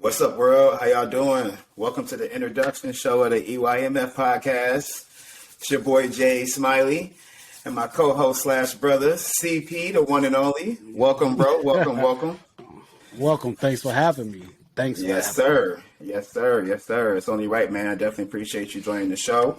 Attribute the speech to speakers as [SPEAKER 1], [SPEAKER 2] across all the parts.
[SPEAKER 1] What's up, world? How y'all doing? Welcome to the introduction show of the EYMF podcast. It's your boy Jay Smiley and my co-host slash brother CP, the one and only. Welcome, bro. Welcome.
[SPEAKER 2] Welcome. Thanks for having me.
[SPEAKER 1] Yes, sir. It's only right, man. I definitely appreciate you joining the show.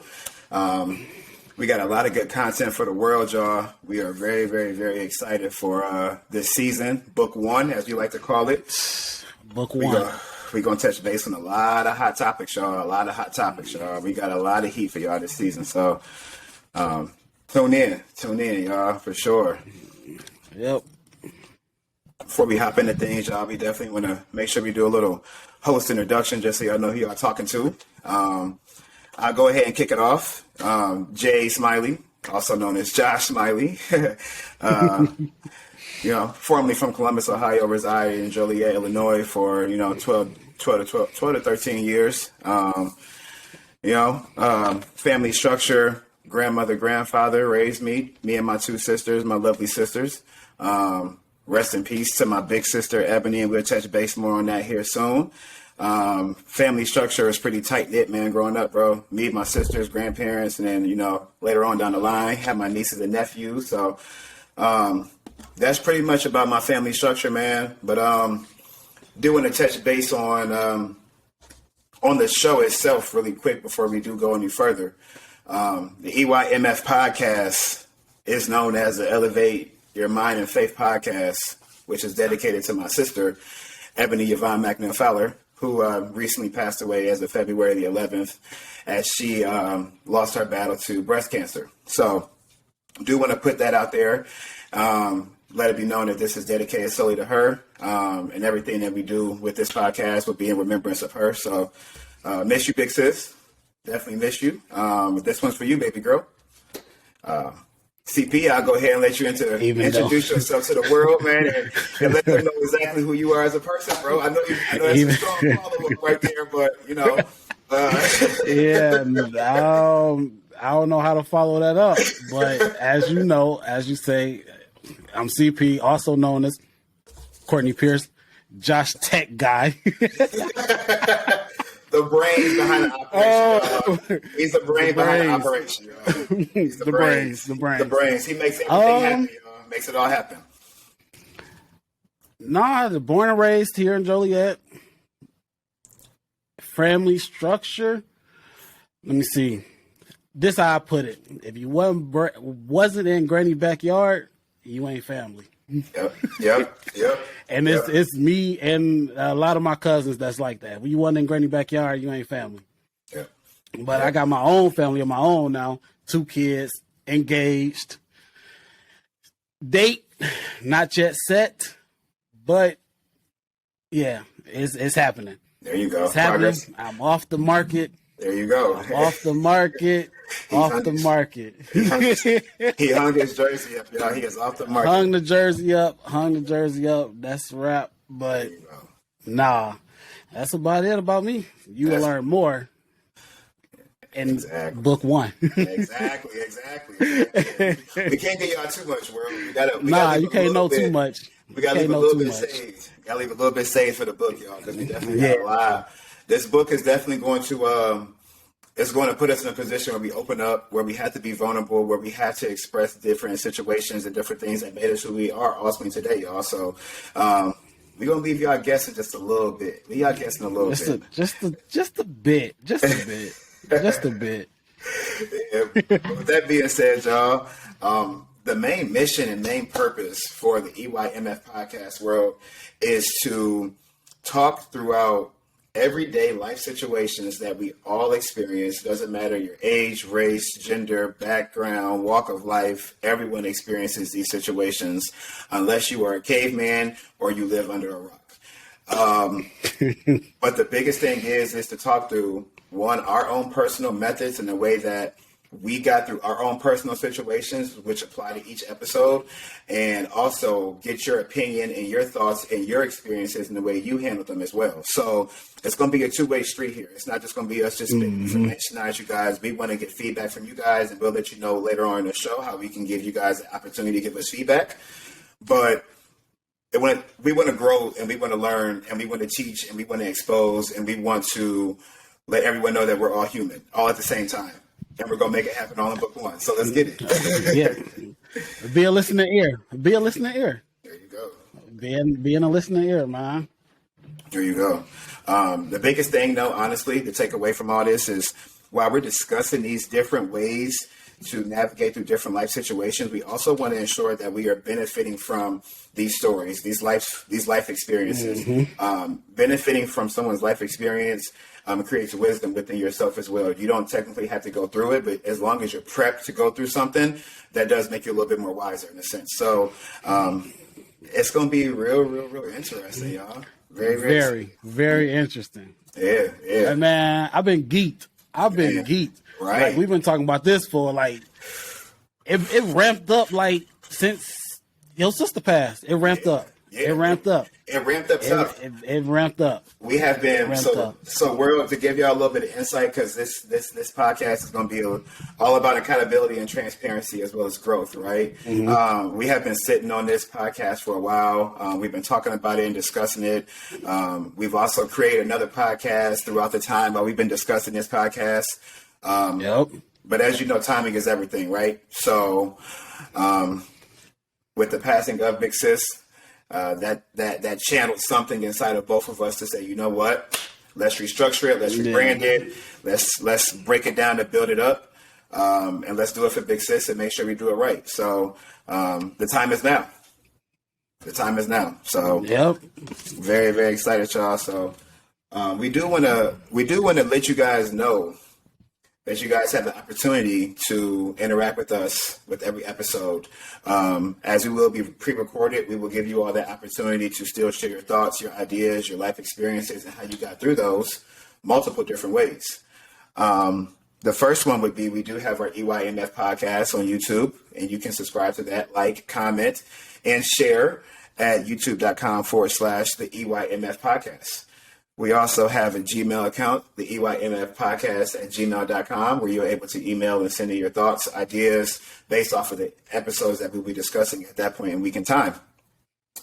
[SPEAKER 1] We got a lot of good content for the world, y'all. We are very, very, very excited for this season, book one, as we like to call it.
[SPEAKER 2] Book one.
[SPEAKER 1] We're going to touch base on a lot of hot topics, y'all. We got a lot of heat for y'all this season. So tune in, y'all, for sure.
[SPEAKER 2] Yep.
[SPEAKER 1] Before we hop into things, y'all, we definitely want to make sure we do a little host introduction just so y'all know who y'all talking to. I'll go ahead and kick it off. Jay Smiley, also known as Josh Smiley. Formerly from Columbus, Ohio, resided in Joliet, Illinois for, 12 to 13 years. Family structure, grandmother, grandfather raised me and my two sisters, my lovely sisters. Rest in peace to my big sister, Ebonie, and we'll touch base more on that here soon. Family structure is pretty tight-knit, man, growing up, bro. Me, my sisters, grandparents, and then, later on down the line, have my nieces and nephews. So, that's pretty much about my family structure, man. But do want to touch base on the show itself really quick before we do go any further. The E.Y.M.F podcast is known as the Elevate Your Mind and Faith podcast, which is dedicated to my sister, Ebonie Y McNeil Fowler, who recently passed away as of February the 11th, as she lost her battle to breast cancer. So do want to put that out there. Let it be known that this is dedicated solely to her, and everything that we do with this podcast will be in remembrance of her. So miss you, big sis. Definitely miss you. This one's for you, baby girl. CP, I'll go ahead and let you introduce yourself to the world, man, and let them know exactly who you are as a person, bro. I know that's a strong follow-up right there, but,
[SPEAKER 2] Yeah, I don't know how to follow that up, but as you say, I'm CP, also known as Courtney Pierce, Josh Tech guy.
[SPEAKER 1] The brains behind the operation. He's the brain behind the operation. He's the brains. The brains. He makes everything happen. Makes it all happen.
[SPEAKER 2] Born and raised here in Joliet. Family structure. Let me see. This how I put it. If you wasn't in Granny's backyard, you ain't family.
[SPEAKER 1] Yep.
[SPEAKER 2] And it's me and a lot of my cousins that's like that. When you wasn't in Granny's backyard, you ain't family.
[SPEAKER 1] Yep.
[SPEAKER 2] But I got my own family of my own now. 2 kids, engaged. Date, not yet set. But, yeah, it's happening.
[SPEAKER 1] There you go.
[SPEAKER 2] It's happening. I'm off the market.
[SPEAKER 1] There you go.
[SPEAKER 2] Off the market. He hung
[SPEAKER 1] his jersey up, y'all. He is off the market.
[SPEAKER 2] Hung the jersey up. That's a wrap. But that's about it about me. You will learn more in book one.
[SPEAKER 1] Exactly. We can't get y'all too much, world.
[SPEAKER 2] You can't know too much.
[SPEAKER 1] We gotta leave a little bit saved. Gotta leave a little bit saved for the book, y'all, because we definitely got a lot. This book is definitely going to it's going to put us in a position where we open up, where we have to be vulnerable, where we have to express different situations and different things that made us who we are ultimately today, y'all. So we're gonna leave y'all guessing just a little bit. Just a bit. With that being said, y'all, the main mission and main purpose for the EYMF podcast world is to talk throughout everyday life situations that we all experience. Doesn't matter your age, race, gender, background, walk of life. Everyone experiences these situations unless you are a caveman or you live under a rock. But the biggest thing is to talk through, one, our own personal methods and the way that we got through our own personal situations, which apply to each episode, and also get your opinion and your thoughts and your experiences and the way you handle them as well. So it's going to be a two-way street here. It's not just going to be us just spitting information at you guys. We want to get feedback from you guys, and we'll let you know later on in the show how we can give you guys the opportunity to give us feedback. But we want to grow and we want to learn and we want to teach and we want to expose and we want to let everyone know that we're all human, all at the same time. And we're going to make it happen all in book one. So let's get it.
[SPEAKER 2] Yeah. Be a listening ear. Be a listening ear.
[SPEAKER 1] There you go.
[SPEAKER 2] Being a listening ear, man.
[SPEAKER 1] There you go. The biggest thing, though, honestly, to take away from all this is while we're discussing these different ways to navigate through different life situations, we also want to ensure that we are benefiting from these stories, these life experiences. Mm-hmm. Benefiting from someone's life experience creates wisdom within yourself as well. You don't technically have to go through it, but as long as you're prepped to go through something, that does make you a little bit more wiser in a sense. So it's going to be real interesting, y'all. Very interesting. Yeah.
[SPEAKER 2] And man, I've been geeked. Right. Like, we've been talking about this for like, it ramped up like since your sister passed. It ramped up. Yeah. It ramped up.
[SPEAKER 1] It ramped up tough.
[SPEAKER 2] It ramped up.
[SPEAKER 1] We have been so we're to give y'all a little bit of insight because this podcast is going to be all about accountability and transparency as well as growth, right? Mm-hmm. We have been sitting on this podcast for a while. We've been talking about it and discussing it. We've also created another podcast throughout the time while we've been discussing this podcast. But as you know, timing is everything, right? So with the passing of Big Sis, that channeled something inside of both of us to say, you know what, let's restructure it, let's rebrand it, let's break it down to build it up, and let's do it for Big Sis and make sure we do it right. So the time is now. So very excited, y'all. So we do want to let you guys know that you guys have the opportunity to interact with us with every episode. As we will be pre-recorded, we will give you all that opportunity to still share your thoughts, your ideas, your life experiences, and how you got through those multiple different ways. The first one would be, we do have our EYMF podcast on YouTube, and you can subscribe to that, like, comment, and share at youtube.com/the EYMF podcast. We also have a Gmail account, the EYMF podcast at gmail.com, where you're able to email and send in your thoughts, ideas based off of the episodes that we'll be discussing at that point in week and time.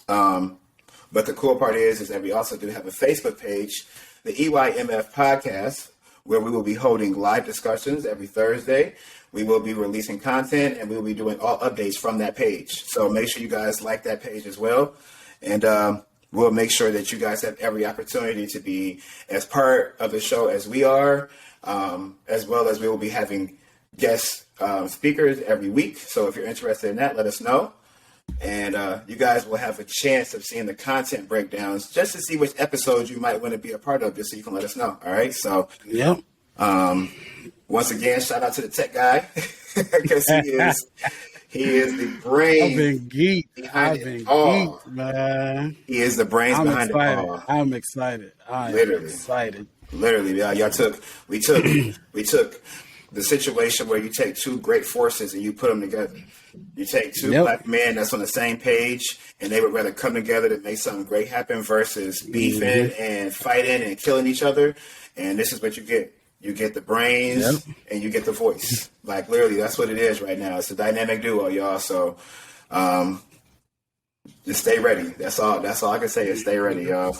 [SPEAKER 1] But the cool part is that we also do have a Facebook page, the EYMF podcast, where we will be holding live discussions every Thursday. We will be releasing content and we will be doing all updates from that page. So make sure you guys like that page as well. And, we'll make sure that you guys have every opportunity to be as part of the show as we are, as well as we will be having guest speakers every week. So if you're interested in that, let us know. And you guys will have a chance of seeing the content breakdowns just to see which episodes you might want to be a part of, just so you can let us know. All right. So, once again, shout out to the tech guy because he is the brain.
[SPEAKER 2] I've been geeked, man.
[SPEAKER 1] He is the brains behind it all.
[SPEAKER 2] I'm excited.
[SPEAKER 1] Literally, y'all we took the situation where you take two great forces and you put them together. You take two black men that's on the same page and they would rather come together to make something great happen versus beefing and fighting and killing each other. And this is what you get. You get the brains and you get the voice. Like, literally, that's what it is right now. It's a dynamic duo, y'all. So just stay ready. That's all I can say is stay ready, y'all.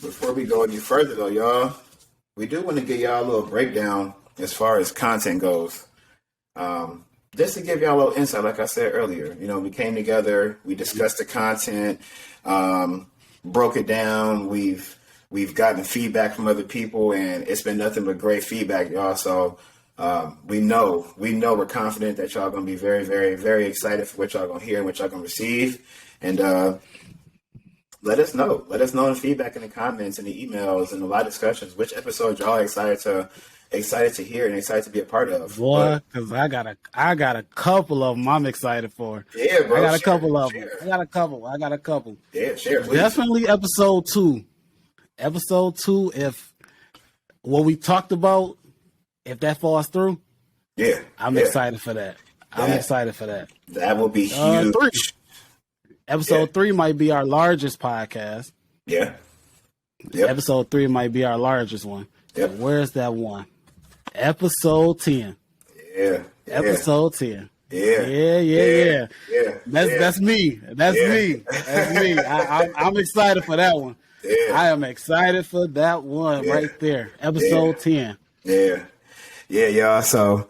[SPEAKER 1] Before we go any further, though, y'all, we do want to give y'all a little breakdown as far as content goes. Just to give y'all a little insight, like I said earlier, we came together, we discussed the content, broke it down, We've gotten feedback from other people, and it's been nothing but great feedback, y'all. So we know we're confident that y'all going to be very, very, very excited for what y'all going to hear and what y'all going to receive. And let us know. Let us know in the feedback in the comments and the emails and the live discussions which episode y'all are excited to hear and excited to be a part of.
[SPEAKER 2] Boy, because I got a couple of them I'm excited for.
[SPEAKER 1] Yeah, bro.
[SPEAKER 2] I got a couple of them. I got a couple.
[SPEAKER 1] Yeah, share, please.
[SPEAKER 2] Definitely episode 2. Episode 2, if what we talked about, if that falls through, I'm excited for that. I'm excited for that.
[SPEAKER 1] That will be huge.
[SPEAKER 2] 3. Episode 3 might be our largest podcast.
[SPEAKER 1] Yeah.
[SPEAKER 2] Episode 3 might be our largest one. Where's that one? Episode 10.
[SPEAKER 1] Yeah.
[SPEAKER 2] Episode 10.
[SPEAKER 1] Yeah.
[SPEAKER 2] Yeah.
[SPEAKER 1] Yeah.
[SPEAKER 2] That's me. That's
[SPEAKER 1] Yeah.
[SPEAKER 2] me. That's me. I'm excited for that one.
[SPEAKER 1] Yeah.
[SPEAKER 2] I am excited for that one
[SPEAKER 1] Yeah.
[SPEAKER 2] right there.
[SPEAKER 1] Yeah.
[SPEAKER 2] Episode 10.
[SPEAKER 1] Yeah. Yeah, y'all. So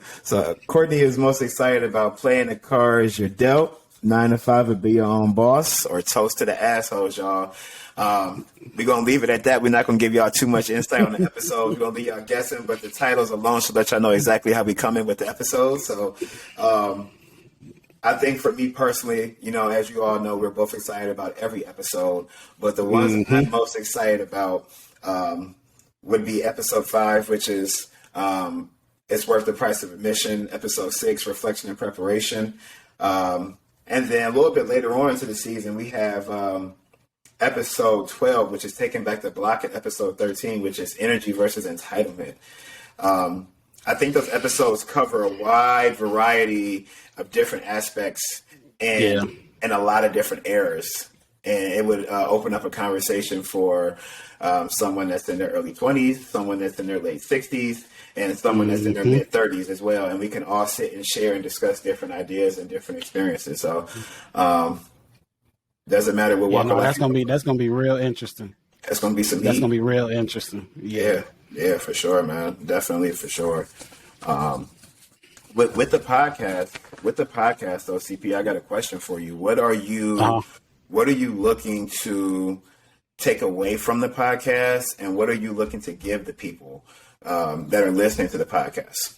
[SPEAKER 1] Courtney is most excited about playing the cards you're dealt. 9 to 5 would be your own boss, or toast to the assholes, y'all. We're gonna leave it at that. We're not gonna give y'all too much insight on the episodes. We're gonna leave y'all guessing, but the titles alone should let y'all know exactly how we come in with the episodes. So I think for me personally, as you all know, we're both excited about every episode, but the ones I'm most excited about would be episode 5, which is It's Worth the Price of Admission, episode 6, Reflection and Preparation. And then a little bit later on into the season, we have episode 12, which is Taking Back the Block, and episode 13, which is Energy versus Entitlement. I think those episodes cover a wide variety of different aspects and a lot of different eras. And it would open up a conversation for someone that's in their early 20s, someone that's in their late 60s, and someone that's in their mid 30s as well. And we can all sit and share and discuss different ideas and different experiences. So doesn't matter what walk of life.
[SPEAKER 2] That's gonna be real interesting.
[SPEAKER 1] That's gonna be some.
[SPEAKER 2] That's gonna be real interesting. Yeah,
[SPEAKER 1] for sure, man. Definitely for sure. With the podcast though, CP, I got a question for you. What are you looking to take away from the podcast, and what are you looking to give the people that are listening to the podcast?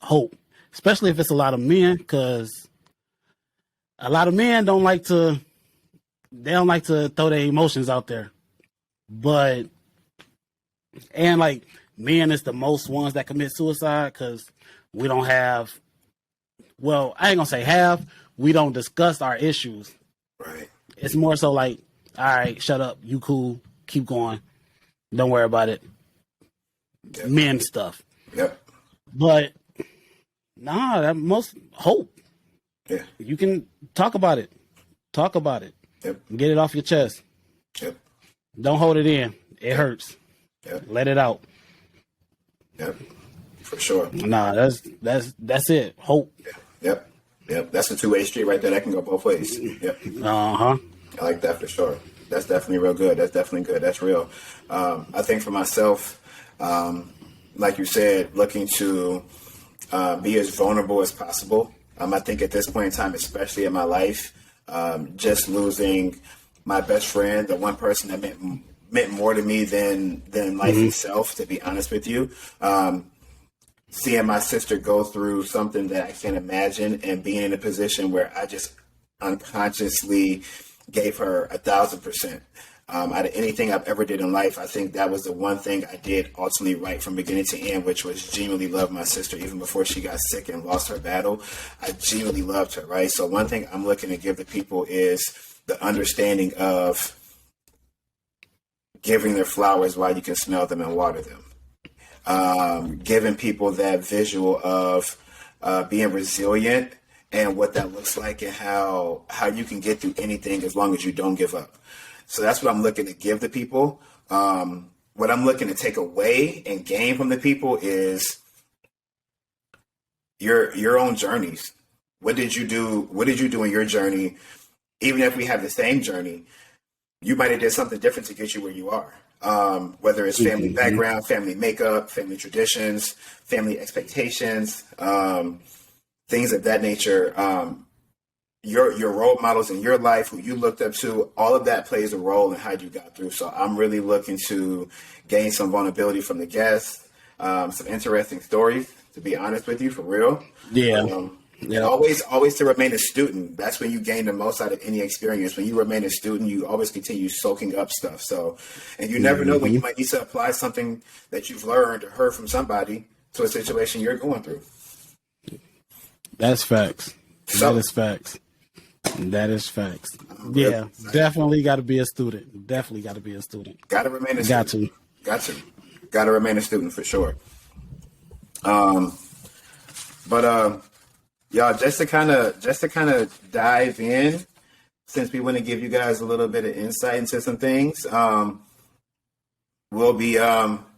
[SPEAKER 2] Hope, especially if it's a lot of men, because a lot of men don't like to throw their emotions out there, and like men is the most ones that commit suicide because we don't have. Well, I ain't gonna say we don't discuss our issues.
[SPEAKER 1] Right.
[SPEAKER 2] It's more so like, all right, shut up, you cool, keep going, don't worry about it. Yep. Men stuff.
[SPEAKER 1] Yep.
[SPEAKER 2] But that most hope.
[SPEAKER 1] Yeah.
[SPEAKER 2] You can talk about it.
[SPEAKER 1] Yep.
[SPEAKER 2] Get it off your chest.
[SPEAKER 1] Yep.
[SPEAKER 2] Don't hold it in. It hurts.
[SPEAKER 1] Yep.
[SPEAKER 2] Let it out.
[SPEAKER 1] Yep. For sure.
[SPEAKER 2] That's it. Hope.
[SPEAKER 1] Yep. That's a two-way street right there. That can go both ways. Yep.
[SPEAKER 2] I
[SPEAKER 1] like that for sure. That's definitely real good. That's definitely good. That's real. I think for myself, like you said, looking to be as vulnerable as possible. I think at this point in time, especially in my life, just losing my best friend, the one person that meant more to me than life itself, to be honest with you. Seeing my sister go through something that I can't imagine, and being in a position where I just unconsciously gave her 1,000%. Out of anything I've ever did in life, I think that was the one thing I did ultimately right from beginning to end, which was genuinely love my sister. Even before she got sick and lost her battle, I genuinely loved her, right? So one thing I'm looking to give the people is the understanding of giving their flowers while you can smell them and water them. Giving people that visual of being resilient and what that looks like, and how you can get through anything as long as you don't give up. So that's what I'm looking to give the people. What I'm looking to take away and gain from the people is your own journeys. What did you do? What did you do in your journey? Even if we have the same journey, you might have did something different to get you where you are. Whether it's family background, family makeup, family traditions, family expectations, things of that nature. Your role models in your life, who you looked up to, all of that plays a role in how you got through. So I'm really looking to gain some vulnerability from the guests, some interesting stories, to be honest with you, for real.
[SPEAKER 2] Yeah.
[SPEAKER 1] And always to remain a student. That's when you gain the most out of any experience. When you remain a student, you always continue soaking up stuff. So, and you never know when you might need to apply something that you've learned or heard from somebody to a situation you're going through.
[SPEAKER 2] That's facts.
[SPEAKER 1] So,
[SPEAKER 2] that is facts. Yeah, definitely got to be a student. Got
[SPEAKER 1] to remain a student. Got to remain a student for sure. Y'all, just to kind of dive in, since we want to give you guys a little bit of insight into some things, we'll be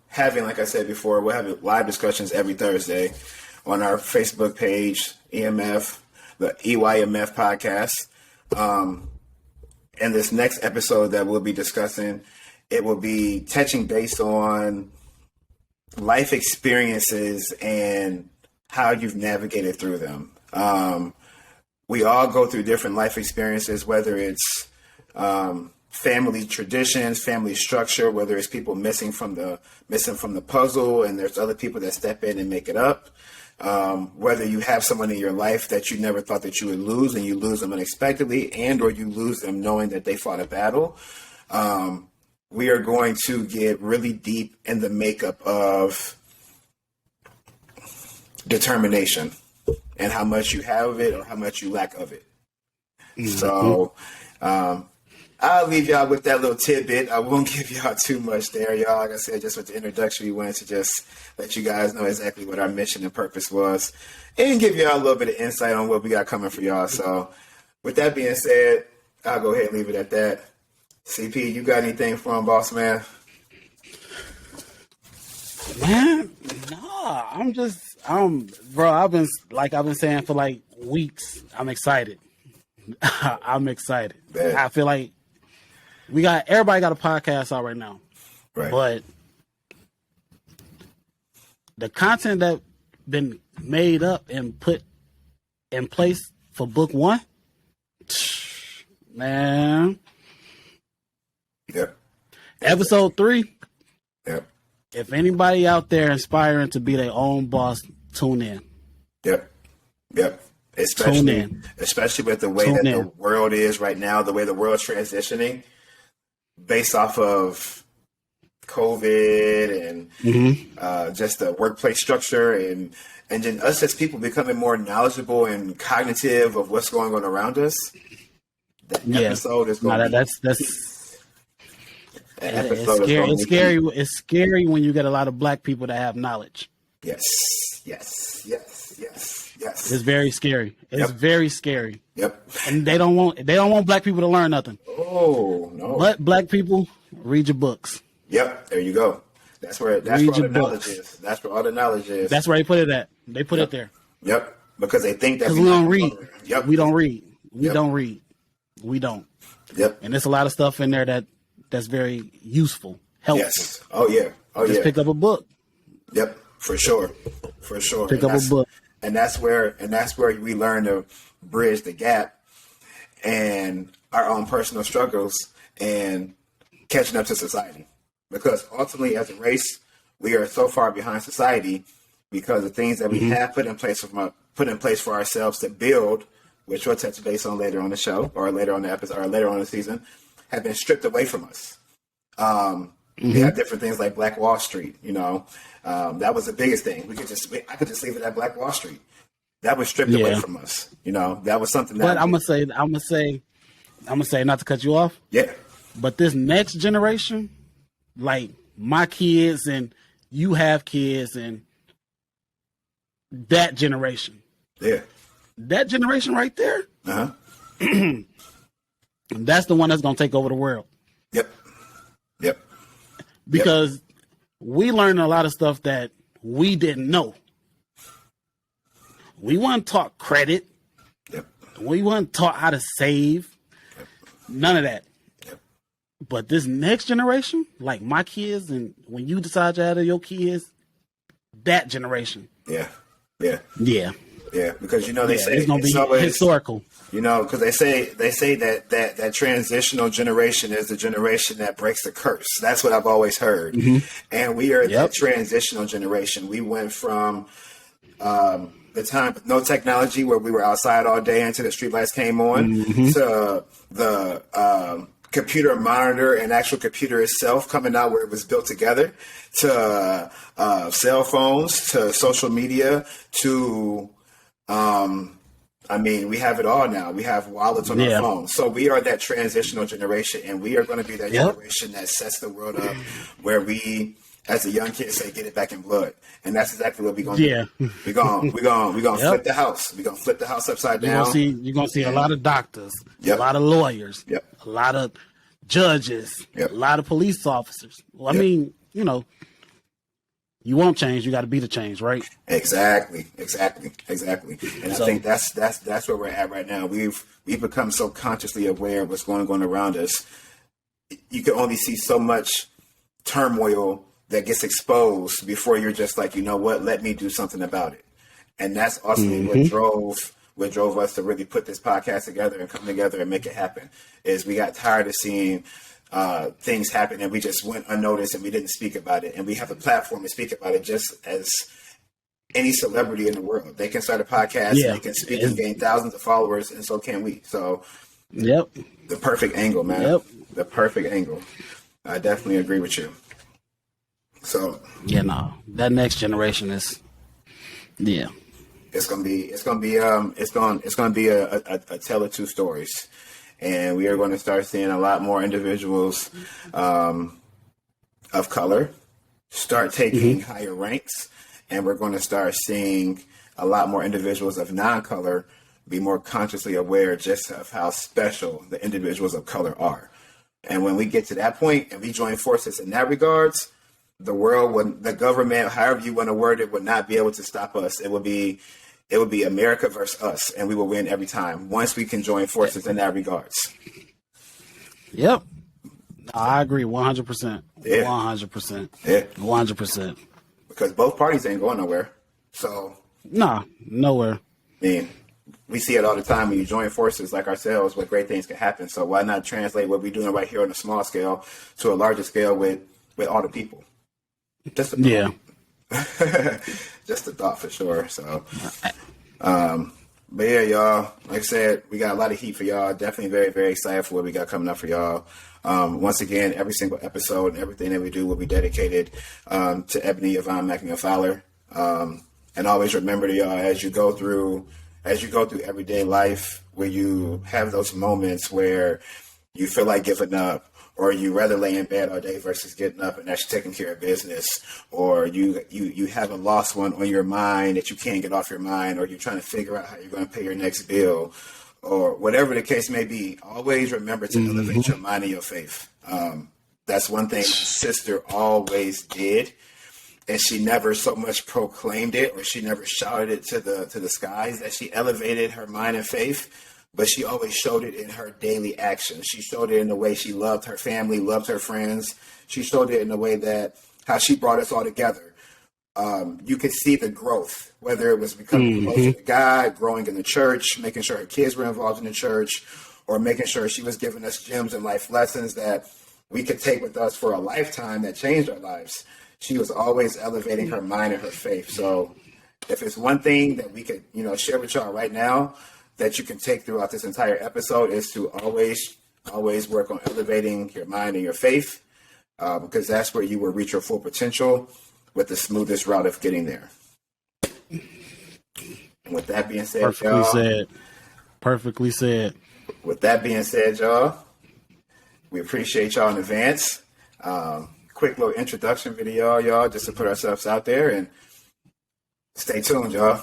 [SPEAKER 1] having, like I said before, we'll have live discussions every Thursday on our Facebook page, EMF, the E.Y.M.F podcast. And this next episode that we'll be discussing, it will be touching base on life experiences and how you've navigated through them. We all go through different life experiences, whether it's family traditions, family structure, whether it's people missing from the puzzle, and there's other people that step in and make it up. Whether you have someone in your life that you never thought that you would lose, and you lose them unexpectedly, and or you lose them knowing that they fought a battle. We are going to get really deep in the makeup of determination and how much you have of it or how much you lack of it. Mm-hmm. So I'll leave y'all with that little tidbit. I won't give y'all too much there, y'all. Like I said, just with the introduction, we wanted to just let you guys know exactly what our mission and purpose was and give y'all a little bit of insight on what we got coming for y'all. So with that being said, I'll go ahead and leave it at that. CP, you got anything for him, boss man?
[SPEAKER 2] Man, nah, bro, I've been saying for like weeks, I'm excited. I'm excited. Man. I feel like everybody got a podcast out right now. Right. But the content that been made up and put in place for book 1, man.
[SPEAKER 1] Yep.
[SPEAKER 2] Episode 3.
[SPEAKER 1] Yep.
[SPEAKER 2] If anybody out there inspiring to be their own boss, tune in.
[SPEAKER 1] Yep. Yep. Especially with the way the world is right now, the way the world's transitioning based off of COVID and just the workplace structure and then us as people becoming more knowledgeable and cognitive of what's going on around us. That episode is going to
[SPEAKER 2] It's scary. It's scary when you get a lot of black people that have knowledge.
[SPEAKER 1] Yes.
[SPEAKER 2] It's very scary. It's very scary.
[SPEAKER 1] Yep.
[SPEAKER 2] And they don't want black people to learn nothing.
[SPEAKER 1] Oh no.
[SPEAKER 2] But black people, read your books.
[SPEAKER 1] Yep. There you go. That's where all the knowledge is. That's where all the knowledge is.
[SPEAKER 2] That's where they put it at. They put it there.
[SPEAKER 1] Yep. Because they think that
[SPEAKER 2] we don't read.
[SPEAKER 1] Yep.
[SPEAKER 2] We don't read. We don't read. We don't.
[SPEAKER 1] Yep.
[SPEAKER 2] And there's a lot of stuff in there that's very useful, helpful.
[SPEAKER 1] Yes. Oh yeah.
[SPEAKER 2] Just pick up a book.
[SPEAKER 1] Yep. For sure.
[SPEAKER 2] Pick up a book.
[SPEAKER 1] And that's where we learn to bridge the gap and our own personal struggles and catching up to society. Because ultimately, as a race, we are so far behind society because the things that we have put in place for ourselves to build, which we'll touch base on later on the show or later on the episode or later on the season, have been stripped away from us. We have different things like Black Wall Street, that was the biggest thing. I could just leave it at Black Wall Street. That was stripped away from us. That was something that.
[SPEAKER 2] But I'm gonna say, not to cut you off.
[SPEAKER 1] Yeah.
[SPEAKER 2] But this next generation, like my kids and you have kids and that generation.
[SPEAKER 1] Yeah.
[SPEAKER 2] That generation right there. That's the one that's gonna take over the world.
[SPEAKER 1] Yep.
[SPEAKER 2] Because we learned a lot of stuff that we didn't know. We weren't taught credit.
[SPEAKER 1] Yep.
[SPEAKER 2] We weren't taught how to save. Yep. None of that.
[SPEAKER 1] Yep.
[SPEAKER 2] But this next generation, like my kids, and when you decide to have your kids, that generation.
[SPEAKER 1] Yeah. Because they say
[SPEAKER 2] it's gonna be historical.
[SPEAKER 1] Because they say that transitional generation is the generation that breaks the curse. That's what I've always heard. And we are that transitional generation. We went from the time with no technology, where we were outside all day until the streetlights came on, to the computer monitor and actual computer itself coming out where it was built together, to cell phones, to social media, to we have it all now. We have wallets on our phones. So we are that transitional generation, and we are going to be that generation that sets the world up where we, as a young kid, say, get it back in blood. And that's exactly what we're going to do. We're going to flip the house. We're going to flip the house upside down.
[SPEAKER 2] You're going to see a lot of doctors, a lot of lawyers, a lot of judges, a lot of police officers. Well, You won't change. You got to be the change, right?
[SPEAKER 1] Exactly. And I think that's where we're at right now. We've become so consciously aware of what's going on around us. You can only see so much turmoil that gets exposed before you're just like, you know what, let me do something about it. And that's ultimately what drove us to really put this podcast together and come together and make it happen. Is we got tired of seeing things happen and we just went unnoticed and we didn't speak about it. And we have a platform to speak about it just as any celebrity in the world. They can start a podcast and they can speak and gain thousands of followers, and so can we. So the perfect angle, man. The perfect angle. I definitely agree with you. So that next generation is it's gonna be a tale of two stories. And we are going to start seeing a lot more individuals of color start taking higher ranks. And we're going to start seeing a lot more individuals of non-color be more consciously aware just of how special the individuals of color are. And when we get to that point and we join forces in that regards, the world, the government, however you want to word it, would not be able to stop us. It would be America versus us, and we will win every time once we can join forces in that regards.
[SPEAKER 2] Yep. I agree 100%.
[SPEAKER 1] Yeah.
[SPEAKER 2] 100%.
[SPEAKER 1] Yeah.
[SPEAKER 2] 100%.
[SPEAKER 1] Because both parties ain't going nowhere. So
[SPEAKER 2] nowhere.
[SPEAKER 1] I mean, we see it all the time when you join forces like ourselves, what great things can happen. So why not translate what we're doing right here on a small scale to a larger scale with all the people? Just a just a thought for sure. So, but yeah, y'all, like I said, we got a lot of heat for y'all. Definitely very, very excited for what we got coming up for y'all. Once again, every single episode and everything that we do will be dedicated to Ebonie Y McNeil Fowler. And always remember to y'all, as you go through everyday life, where you have those moments where you feel like giving up, or you rather lay in bed all day versus getting up and actually taking care of business, or you have a lost one on your mind that you can't get off your mind, or you're trying to figure out how you're going to pay your next bill, or whatever the case may be, always remember to elevate your mind and your faith. That's one thing my sister always did, and she never so much proclaimed it, or she never shouted it to the skies, that she elevated her mind and faith. But she always showed it in her daily actions. She showed it in the way she loved her family, loved her friends. She showed it in the way that how she brought us all together. You could see the growth, whether it was becoming closer to God, growing in the church, making sure her kids were involved in the church, or making sure she was giving us gems and life lessons that we could take with us for a lifetime that changed our lives. She was always elevating her mind and her faith. So if it's one thing that we could, share with y'all right now, that you can take throughout this entire episode, is to always work on elevating your mind and your faith, because that's where you will reach your full potential with the smoothest route of getting there. And with that being said,
[SPEAKER 2] Perfectly said.
[SPEAKER 1] With that being said, y'all, we appreciate y'all in advance. Quick little introduction video, y'all, just to put ourselves out there, and stay tuned, y'all.